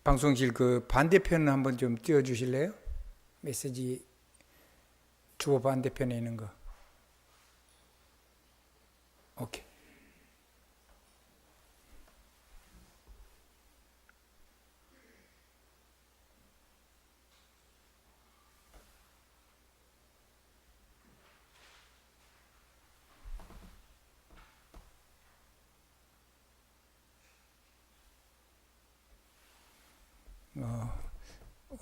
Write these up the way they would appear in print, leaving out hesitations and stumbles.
방송실 그 반대편 한번 좀 띄워주실래요? 메시지 주어 반대편에 있는 거. 오케이.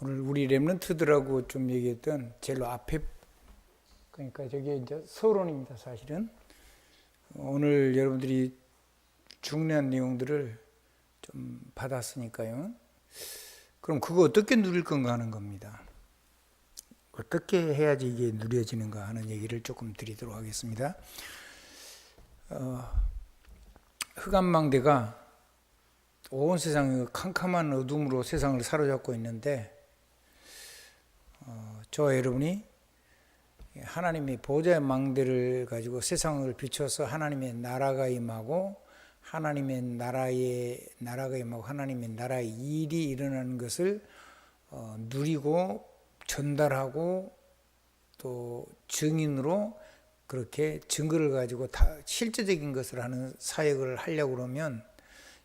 오늘 우리 랩런트들하고 좀 얘기했던 제일 앞에, 그러니까 저게 이제 서론입니다, 사실은. 오늘 여러분들이 중요한 내용들을 좀 받았으니까요. 그럼 그거 어떻게 누릴 건가 하는 겁니다. 어떻게 해야지 이게 누려지는가 하는 얘기를 조금 드리도록 하겠습니다. 흑암망대가 온 세상이 캄캄한 어둠으로 세상을 사로잡고 있는데, 저와 여러분이 하나님의 보좌의 망대를 가지고 세상을 비춰서 하나님의 나라가 임하고 하나님의 나라가 임하고 하나님의 나라의 일이 일어나는 것을 누리고 전달하고 또 증인으로 그렇게 증거를 가지고 다 실제적인 것을 하는 사역을 하려고 그러면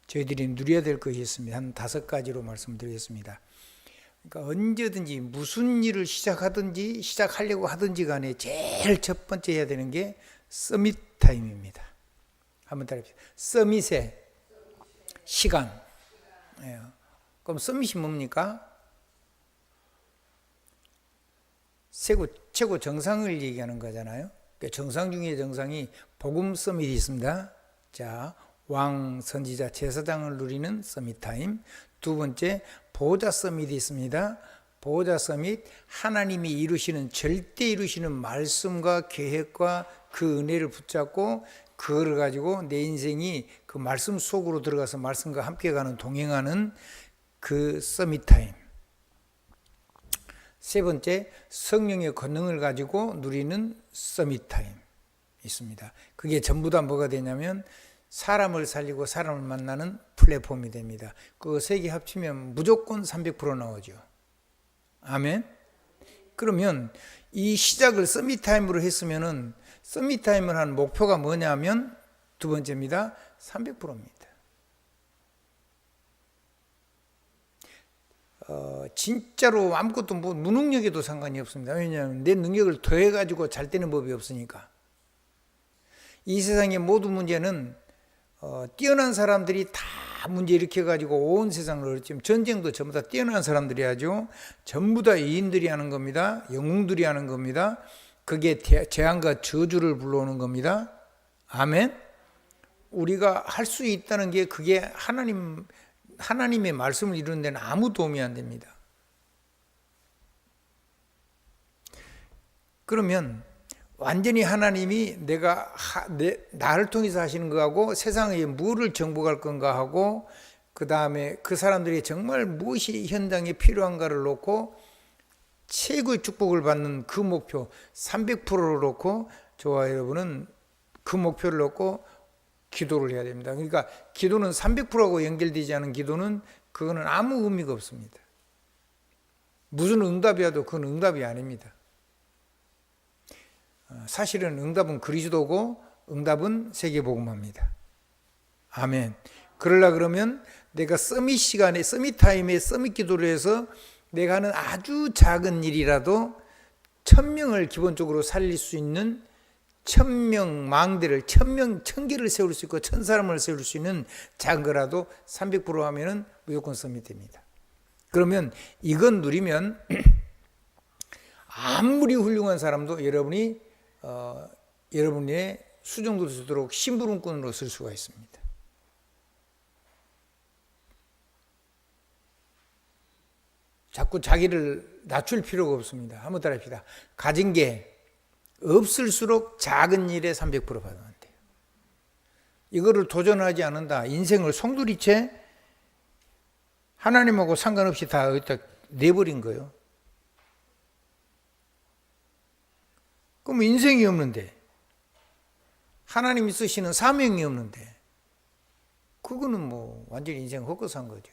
저희들이 누려야 될 것이 있습니다. 한 5가지로 말씀드리겠습니다. 그러니까 언제든지 무슨 일을 시작하든지 시작하려고 하든지 간에 제일 첫 번째 해야 되는 게 서밋 타임입니다. 한번 따라해보세요. 서밋의 시간. 그럼 서밋이 뭡니까? 최고 정상을 얘기하는 거잖아요. 그러니까 정상 중에 정상이 복음 서밋이 있습니다. 자, 왕, 선지자, 제사장을 누리는 서밋 타임. 두 번째, 보호자 서밋이 있습니다. 보호자 서밋, 하나님이 이루시는, 절대 이루시는 말씀과 계획과 그 은혜를 붙잡고 그거를 가지고 내 인생이 그 말씀 속으로 들어가서 말씀과 함께 가는, 동행하는 그 서밋 타임. 세 번째, 성령의 권능을 가지고 누리는 서밋 타임 있습니다. 그게 전부 다 뭐가 되냐면 사람을 살리고 사람을 만나는 플랫폼이 됩니다. 그 세 개 합치면 무조건 300% 나오죠. 아멘. 그러면 이 시작을 서밋 타임으로 했으면은 서밋 타임을 한 목표가 뭐냐면 두 번째입니다. 300%입니다. 진짜로 아무것도 무능력에도 상관이 없습니다. 왜냐하면 내 능력을 더해가지고 잘 되는 법이 없으니까. 이 세상의 모든 문제는 뛰어난 사람들이 다 문제 일으켜가지고 온 세상을 어렵지만 전쟁도 전부 다 뛰어난 사람들이 하죠. 전부 다 이인들이 하는 겁니다. 영웅들이 하는 겁니다. 그게 재앙과 저주를 불러오는 겁니다. 아멘. 우리가 할 수 있다는 게 그게 하나님의 말씀을 이루는 데는 아무 도움이 안 됩니다. 그러면 완전히 하나님이 나를 통해서 하시는 거하고 세상에 무엇을 정복할 건가 하고 그 다음에 그 사람들이 정말 무엇이 현장에 필요한가를 놓고 최고의 축복을 받는 그 목표 300%를 놓고 저와 여러분은 그 목표를 놓고 기도를 해야 됩니다. 그러니까 기도는 300%하고 연결되지 않은 기도는 그거는 아무 의미가 없습니다. 무슨 응답이 와도 그건 응답이 아닙니다. 사실은 응답은 그리스도고 응답은 세계복음화입니다. 아멘. 그러려 그러면 내가 서밋 시간에 서밋 타임에 서밋 기도를 해서 내가 하는 아주 작은 일이라도 1000명을 기본적으로 살릴 수 있는 1000명 망대를 1000개를 세울 수 있고 1000사람을 세울 수 있는 작은 거라도 300% 하면은 무조건 서밋 됩니다. 그러면 이건 누리면 아무리 훌륭한 사람도 여러분의 수정도 되도록 심부름꾼으로 쓸 수가 있습니다. 자꾸 자기를 낮출 필요가 없습니다. 한번 따라합시다. 가진 게 없을수록 작은 일에 300% 받으면 돼요. 이거를 도전하지 않는다. 인생을 송두리째 하나님하고 상관없이 다 여기다 내버린 거예요. 그럼 인생이 없는데 하나님이 쓰시는 사명이 없는데 그거는 뭐 완전히 인생 헛것한 거죠.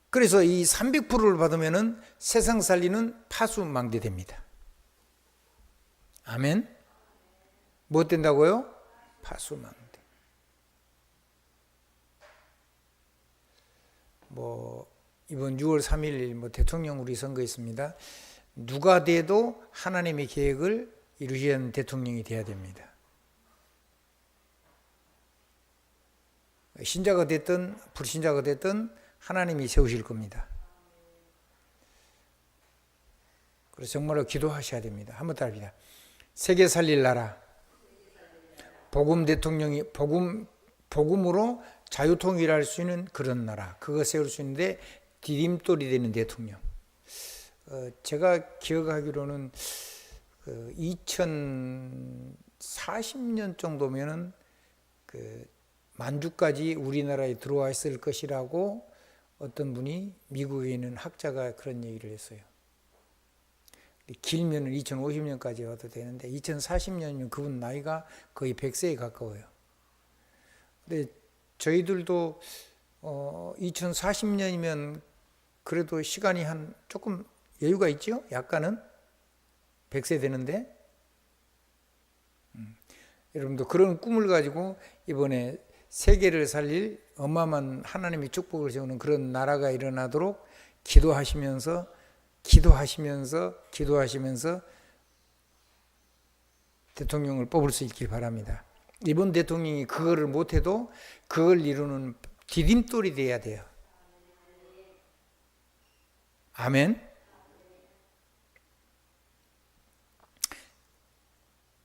그래서 이 300%를 받으면은 세상 살리는 파수망대 됩니다. 아멘. 뭐 된다고요? 파수망대. 뭐 이번 6월 3일 뭐 대통령 우리 선거 있습니다. 누가 돼도 하나님의 계획을 이루셔야 하는 대통령이 돼야 됩니다. 신자가 됐든 불신자가 됐든 하나님이 세우실 겁니다. 그래서 정말로 기도하셔야 됩니다. 한번 따라합니다. 세계 살릴 나라. 복음 대통령이 복음으로 자유통일할 수 있는 그런 나라. 그거 세울 수 있는데 디딤돌이 되는 대통령. 제가 기억하기로는 2040년 정도면은 만주까지 우리나라에 들어와 있을 것이라고 어떤 분이 미국에 있는 학자가 그런 얘기를 했어요. 길면은 2050년까지 와도 되는데 2040년이면 그분 나이가 거의 100세에 가까워요. 근데 저희들도 2040년이면 그래도 시간이 한 조금 여유가 있죠? 약간은 100세 되는데 여러분도 그런 꿈을 가지고 이번에 세계를 살릴 어마어마한 하나님의 축복을 세우는 그런 나라가 일어나도록 기도하시면서 대통령을 뽑을 수 있길 바랍니다. 이번 대통령이 그거를 못해도 그걸 이루는 디딤돌이 돼야 돼요. 아멘.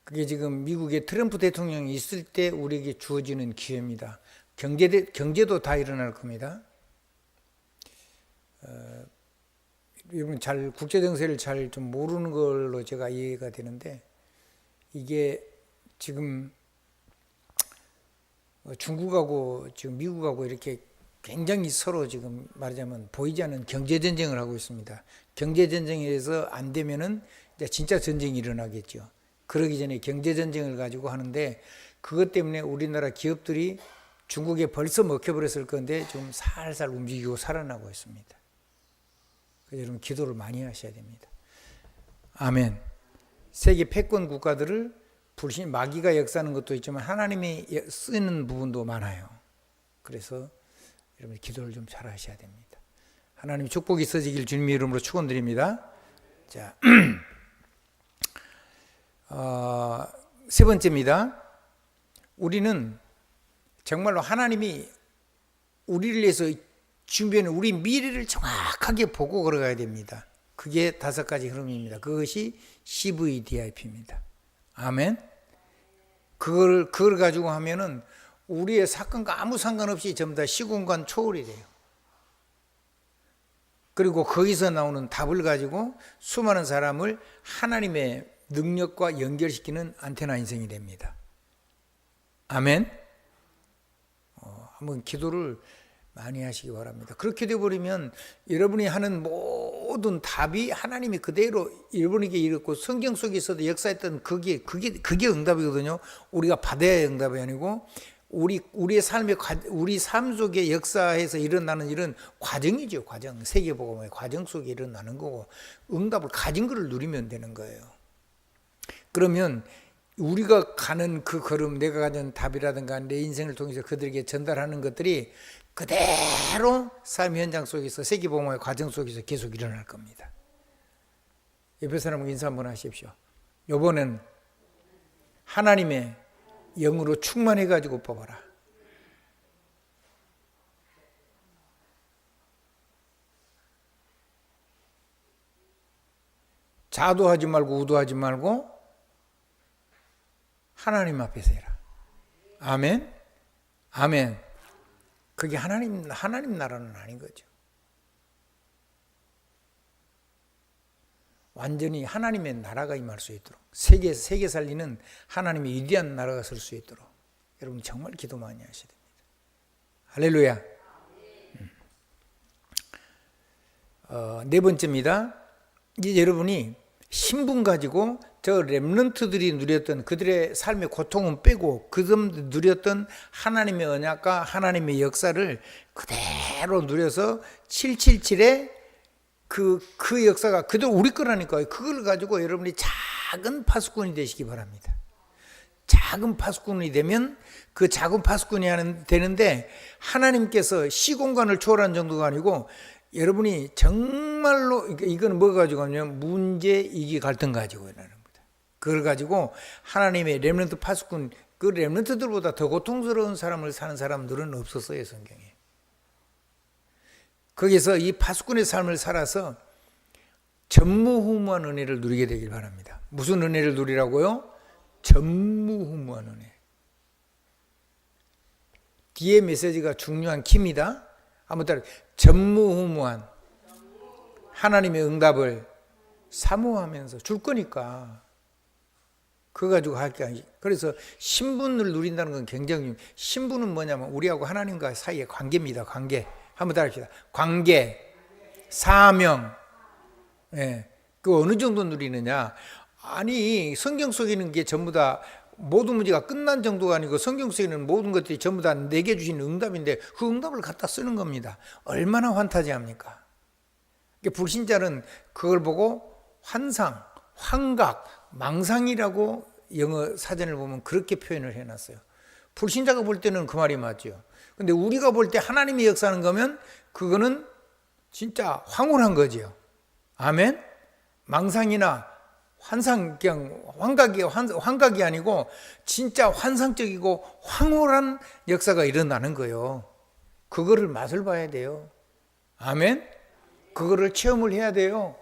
그게 지금 미국의 트럼프 대통령이 있을 때 우리에게 주어지는 기회입니다. 경제도 다 일어날 겁니다. 여러분 잘 국제 정세를 잘 좀 모르는 걸로 제가 이해가 되는데 이게 지금 중국하고 지금 미국하고 이렇게 굉장히 서로 지금 말하자면 보이지 않는 경제 전쟁을 하고 있습니다. 경제 전쟁에서 안 되면은 이제 진짜 전쟁이 일어나겠죠. 그러기 전에 경제 전쟁을 가지고 하는데 그것 때문에 우리나라 기업들이 중국에 벌써 먹혀버렸을 건데 좀 살살 움직이고 살아나고 있습니다. 그래서 여러분 기도를 많이 하셔야 됩니다. 아멘. 세계 패권 국가들을 마귀가 역사하는 것도 있지만 하나님이 쓰는 부분도 많아요. 그래서 여러분 기도를 좀 잘 하셔야 됩니다. 하나님 축복이 있어지길 주님의 이름으로 축원드립니다. 자, 세 번째입니다. 우리는 정말로 하나님이 우리를 위해서 준비하는 우리 미래를 정확하게 보고 걸어가야 됩니다. 그게 5가지 흐름입니다. 그것이 CVDIP입니다. 아멘. 그걸 가지고 하면은 우리의 사건과 아무 상관없이 전부 다 시공간 초월이 돼요. 그리고 거기서 나오는 답을 가지고 수많은 사람을 하나님의 능력과 연결시키는 안테나 인생이 됩니다. 아멘. 한번 기도를 많이 하시기 바랍니다. 그렇게 되어버리면 여러분이 하는 모든 답이 하나님이 그대로 여러분에게 이르고 성경 속에 있어도 역사했던 그게 응답이거든요. 우리가 받아야 할 응답이 아니고 우리의 우리 삶 속에 역사에서 일어나는 일은 과정이죠. 과정. 세계복음의 과정 속에 일어나는 거고 응답을 가진 것을 누리면 되는 거예요. 그러면 우리가 가는 그 걸음, 내가 가진 답이라든가 내 인생을 통해서 그들에게 전달하는 것들이 그대로 삶 현장 속에서 세계복음의 과정 속에서 계속 일어날 겁니다. 옆에 사람과 인사 한번 하십시오. 이번엔 하나님의 영으로 충만해가지고 뽑아라. 자도하지 말고 우도하지 말고 하나님 앞에서 해라. 아멘. 아멘. 그게 하나님 나라는 아닌 거죠. 완전히 하나님의 나라가 임할 수 있도록 세계 살리는 하나님의 위대한 나라가 설 수 있도록 여러분 정말 기도 많이 하셔야 됩니다. 할렐루야. 네 번째입니다. 이제 여러분이 신분 가지고 저 렘넌트들이 누렸던 그들의 삶의 고통은 빼고 그들 누렸던 하나님의 언약과 하나님의 역사를 그대로 누려서 777에 그 역사가 그대로 우리 거라니까요. 그걸 가지고 여러분이 작은 파수꾼이 되시기 바랍니다. 작은 파수꾼이 되면 그 작은 파수꾼이 되는데 하나님께서 시공간을 초월한 정도가 아니고 여러분이 정말로 이거는 뭐 가지고 하냐면 문제, 이기, 갈등 가지고 일어나는 겁니다. 그걸 가지고 하나님의 렘넌트 파수꾼, 그 렘넌트들보다 더 고통스러운 삶을 사는 사람들은 없었어요, 성경에. 거기서 이 파수꾼의 삶을 살아서 전무후무한 은혜를 누리게 되길 바랍니다. 무슨 은혜를 누리라고요? 전무후무한 은혜. 뒤에 메시지가 중요한 키입니다. 한번 따라. 전무후무한 하나님의 응답을 사모하면서 줄 거니까 그거 가지고 할 게 아니지. 그래서 신분을 누린다는 건 굉장히, 신분은 뭐냐면 우리하고 하나님과 사이의 관계입니다. 관계. 한번 따라합시다. 관계, 사명. 예. 그 어느 정도 누리느냐. 아니, 성경 속에 있는 게 전부 다 모든 문제가 끝난 정도가 아니고 성경 속에 있는 모든 것들이 전부 다 내게 주신 응답인데 그 응답을 갖다 쓰는 겁니다. 얼마나 환타지합니까? 불신자는 그걸 보고 환상, 환각, 망상이라고 영어 사전을 보면 그렇게 표현을 해놨어요. 불신자가 볼 때는 그 말이 맞죠. 근데 우리가 볼 때 하나님이 역사하는 거면 그거는 진짜 황홀한 거죠. 아멘? 망상이나 환상, 그냥 환각이 아니고 진짜 환상적이고 황홀한 역사가 일어나는 거예요. 그거를 맛을 봐야 돼요. 아멘? 그거를 체험을 해야 돼요.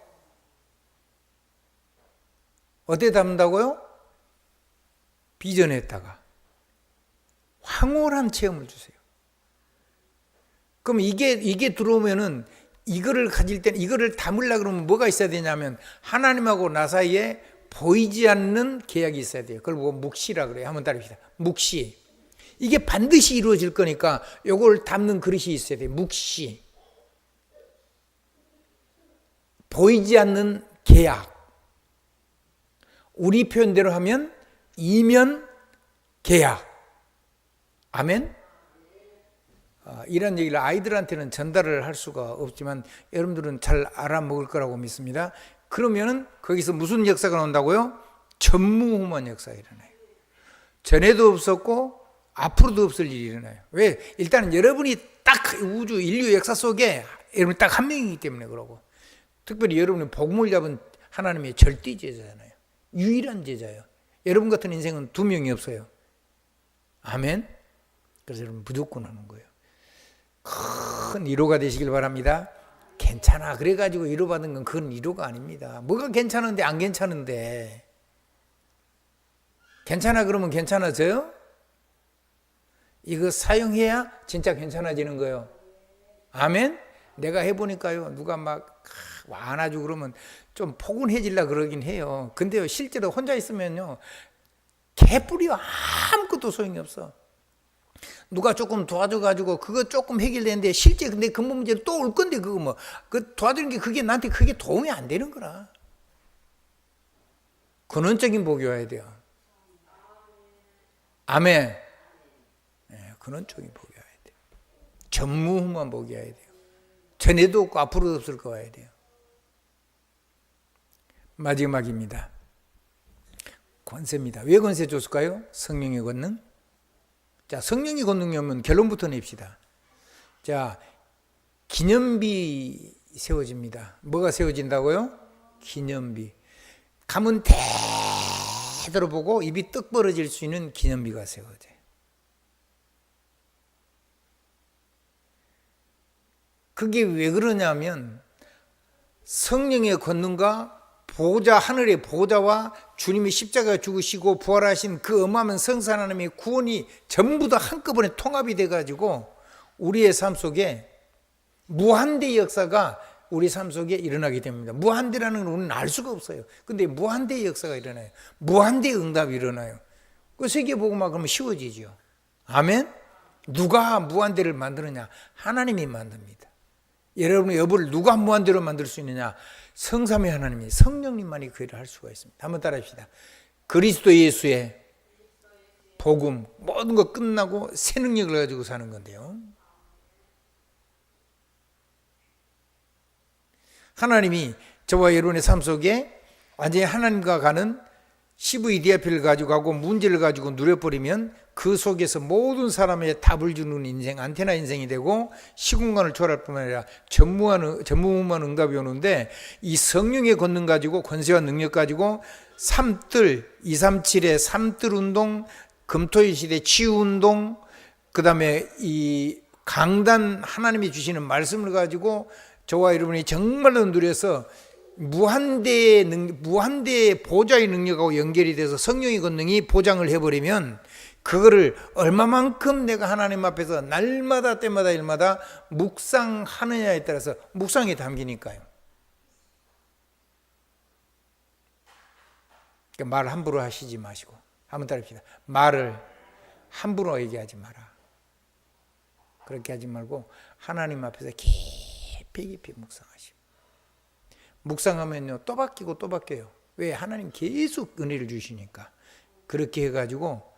어디에 담는다고요? 비전했다가 황홀한 체험을 주세요. 그럼 이게 들어오면은 이거를 가질 때는 이거를 담으려고 그러면 뭐가 있어야 되냐면 하나님하고 나 사이에 보이지 않는 계약이 있어야 돼요. 그걸 보고 묵시라 그래요. 한번 따라합시다. 묵시. 이게 반드시 이루어질 거니까 이걸 담는 그릇이 있어야 돼요. 묵시. 보이지 않는 계약. 우리 표현대로 하면 이면 계약. 아멘? 이런 얘기를 아이들한테는 전달을 할 수가 없지만 여러분들은 잘 알아먹을 거라고 믿습니다. 그러면은 거기서 무슨 역사가 나온다고요? 전무후무한 역사가 일어나요. 전에도 없었고 앞으로도 없을 일이 일어나요. 왜? 일단은 여러분이 딱 우주 인류 역사 속에 여러분이 딱 한 명이기 때문에 그러고, 특별히 여러분이 복음을 잡은 하나님의 절대 제자잖아요. 유일한 제자예요. 여러분 같은 인생은 두 명이 없어요. 아멘? 그래서 여러분 무조건 하는 거예요. 큰 위로가 되시길 바랍니다. 괜찮아 그래가지고 위로받는 건 그건 위로가 아닙니다. 뭐가 괜찮은데 안 괜찮은데. 괜찮아 그러면 괜찮아져요? 이거 사용해야 진짜 괜찮아지는 거예요. 아멘? 내가 해보니까요, 누가 막 안아주고 그러면 좀 포근해질라 그러긴 해요. 근데요, 실제로 혼자 있으면요, 개뿔이요, 아무것도 소용이 없어. 누가 조금 도와줘가지고 그거 조금 해결되는데 실제 근데 근본 문제로 또 올 건데 그거 뭐 그 도와주는 게 그게 나한테 그게 도움이 안 되는 거라. 근원적인 복이 와야 돼요. 아멘. 네, 근원적인 복이 와야 돼요. 전무후무한 복이 와야 돼요. 전에도 없고 앞으로도 없을 거 와야 돼요. 마지막입니다. 권세입니다. 왜 권세 줬을까요? 성령의 권능. 자, 성령의 권능이 오면 결론부터 냅시다. 자, 기념비 세워집니다. 뭐가 세워진다고요? 기념비. 가면 대대로 보고 입이 떡 벌어질 수 있는 기념비가 세워져요. 그게 왜 그러냐면 성령의 권능과 보호자, 하늘의 보호자와 주님이 십자가에 죽으시고 부활하신 그 어마어마한 성산 하나님의 구원이 전부 다 한꺼번에 통합이 돼가지고 우리의 삶 속에 무한대의 역사가 우리 삶 속에 일어나게 됩니다. 무한대라는 건 우리는 알 수가 없어요. 근데 무한대의 역사가 일어나요. 무한대의 응답이 일어나요. 그 세계복음화 그러면 쉬워지죠. 아멘? 누가 무한대를 만드느냐? 하나님이 만듭니다. 여러분의 여부를 누가 무한대로 만들 수 있느냐? 성삼위 하나님이, 성령님만이 그 일을 할 수가 있습니다. 한번 따라합시다. 그리스도 예수의 복음, 모든 거 끝나고 새 능력을 가지고 사는 건데요. 하나님이 저와 여러분의 삶 속에 완전히 하나님과 가는 CVDIP를 가지고 가고 문제를 가지고 누려버리면 그 속에서 모든 사람의 답을 주는 인생, 안테나 인생이 되고 시공간을 초월할 뿐만 아니라 전무후무한 응답이 오는데, 이 성령의 권능 가지고, 권세와 능력 가지고 3뜰, 237의 3뜰 운동, 금토일 시대 치유 운동, 그 다음에 이 강단, 하나님이 주시는 말씀을 가지고 저와 여러분이 정말로 누려서 무한대의 보좌의 능력하고 연결이 돼서 성령의 권능이 보장을 해버리면, 그거를 얼마만큼 내가 하나님 앞에서 날마다 때마다 일마다 묵상하느냐에 따라서 묵상이 담기니까요. 그러니까 말 함부로 하시지 마시고, 한번 따라합시다. 말을 함부로 얘기하지 마라. 그렇게 하지 말고 하나님 앞에서 깊이 묵상하시고, 묵상하면요 또 바뀌고 또 바뀌어요. 왜? 하나님 계속 은혜를 주시니까. 그렇게 해가지고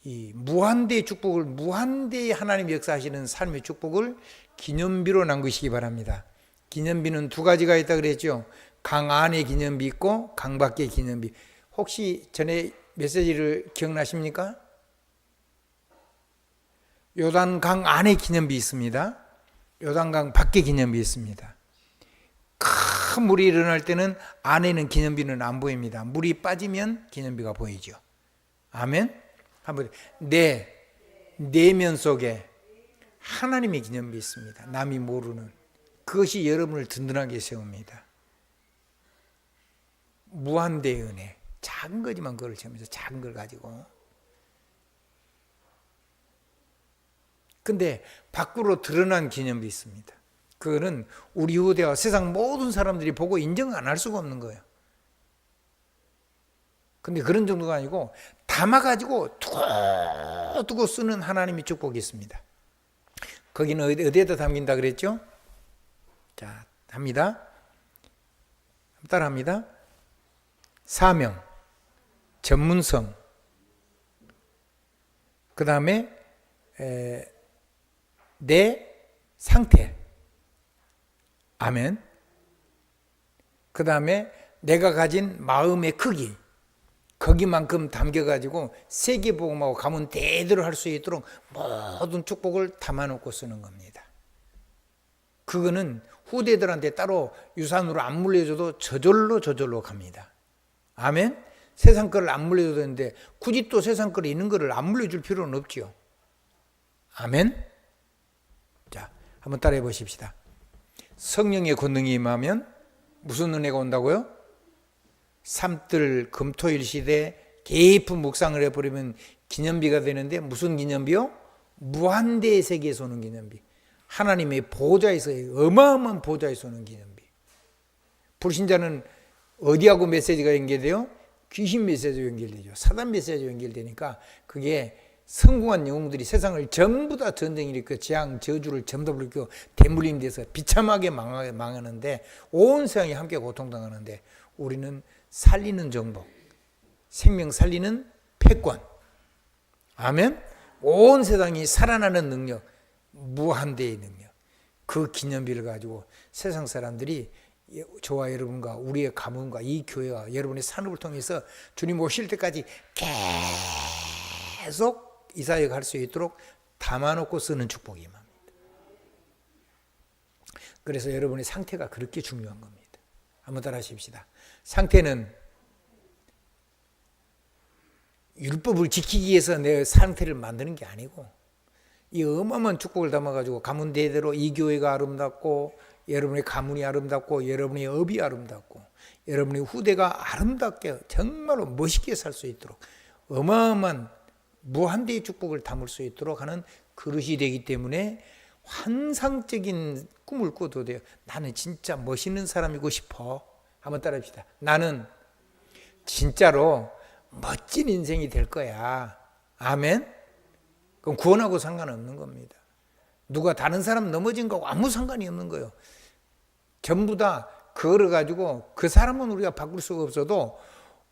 이 무한대의 축복을, 무한대의 하나님 역사하시는 삶의 축복을 기념비로 남기시기 바랍니다. 기념비는 두 가지가 있다 그랬죠. 강 안에 기념비 있고 강 밖에 기념비. 혹시 전에 메시지를 기억나십니까? 요단강 안에 기념비 있습니다. 요단강 밖에 기념비 있습니다. 큰 물이 일어날 때는 안에는 기념비는 안 보입니다. 물이 빠지면 기념비가 보이죠. 아멘. 한번 내면 속에 하나님의 기념비 있습니다. 남이 모르는. 그것이 여러분을 든든하게 세웁니다. 무한대의 은혜. 작은 거지만 그걸 채우면서 작은 걸 가지고. 근데 밖으로 드러난 기념비 있습니다. 그거는 우리 후대와 세상 모든 사람들이 보고 인정 안 할 수가 없는 거예요. 근데 그런 정도가 아니고 담아가지고 두고 쓰는 하나님의 축복이 있습니다. 거기는 어디에다 담긴다 그랬죠? 자, 합니다. 따라합니다. 사명, 전문성, 그 다음에 내 상태, 아멘. 그 다음에 내가 가진 마음의 크기, 거기만큼 담겨가지고 세계복음하고 가문 대대로 할 수 있도록 모든 축복을 담아놓고 쓰는 겁니다. 그거는 후대들한테 따로 유산으로 안 물려줘도 저절로 갑니다. 아멘. 세상 거를 안 물려줘도 되는데 굳이 또 세상 거를 있는 거를 안 물려줄 필요는 없죠. 아멘. 자, 한번 따라해 보십시다. 성령의 권능이 임하면 무슨 은혜가 온다고요? 삼뜰 금토일 시대 깊은 묵상을 해버리면 기념비가 되는데, 무슨 기념비요? 무한대의 세계에서 오는 기념비. 하나님의 보좌에서, 어마어마한 보좌에서 오는 기념비. 불신자는 어디하고 메시지가 연결돼요? 귀신 메시지가 연결되죠. 사단 메시지가 연결되니까 그게 성공한 영웅들이 세상을 전부 다 전쟁 일으켜 재앙 저주를 전부 다 일으켜 대물림 돼서 비참하게 망하는데, 온 세상이 함께 고통당하는데, 우리는 살리는 정복, 생명 살리는 패권, 아멘. 온 세상이 살아나는 능력, 무한대의 능력, 그 기념비를 가지고 세상 사람들이 저와 여러분과 우리의 가문과 이 교회와 여러분의 산업을 통해서 주님 오실 때까지 계속 이 사역을 할 수 있도록 담아놓고 쓰는 축복이 임합니다. 그래서 여러분의 상태가 그렇게 중요한 겁니다. 한번 따라 하십시다. 상태는 율법을 지키기 위해서 내 상태를 만드는 게 아니고, 이 어마어마한 축복을 담아가지고 가문 대대로 이 교회가 아름답고, 여러분의 가문이 아름답고, 여러분의 업이 아름답고, 여러분의 후대가 아름답게 정말로 멋있게 살 수 있도록 어마어마한 무한대의 축복을 담을 수 있도록 하는 그릇이 되기 때문에 환상적인 꿈을 꿔도 돼요. 나는 진짜 멋있는 사람이고 싶어. 한번 따라합시다. 나는 진짜로 멋진 인생이 될 거야. 아멘. 그럼 구원하고 상관없는 겁니다. 누가 다른 사람 넘어진 거하고 아무 상관이 없는 거예요. 전부 다 그거를 가지고 그 사람은 우리가 바꿀 수가 없어도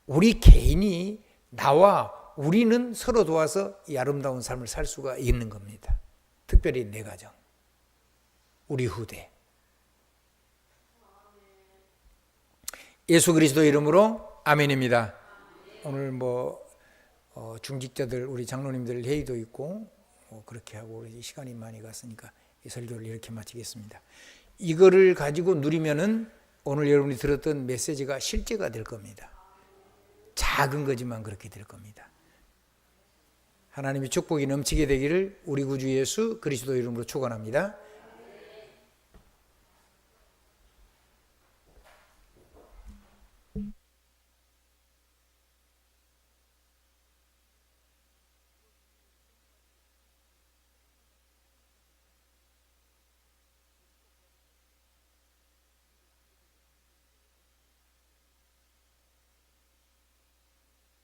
우리 개인이 나와 우리는 서로 도와서 이 아름다운 삶을 살 수가 있는 겁니다. 특별히 내 가정, 우리 후대. 예수 그리스도 이름으로 아멘입니다. 오늘 중직자들 우리 장로님들 회의도 있고 그렇게 하고 시간이 많이 갔으니까 이 설교를 이렇게 마치겠습니다. 이거를 가지고 누리면은 오늘 여러분이 들었던 메시지가 실제가 될 겁니다. 작은 거지만 그렇게 될 겁니다. 하나님의 축복이 넘치게 되기를 우리 구주 예수 그리스도 이름으로 축원합니다.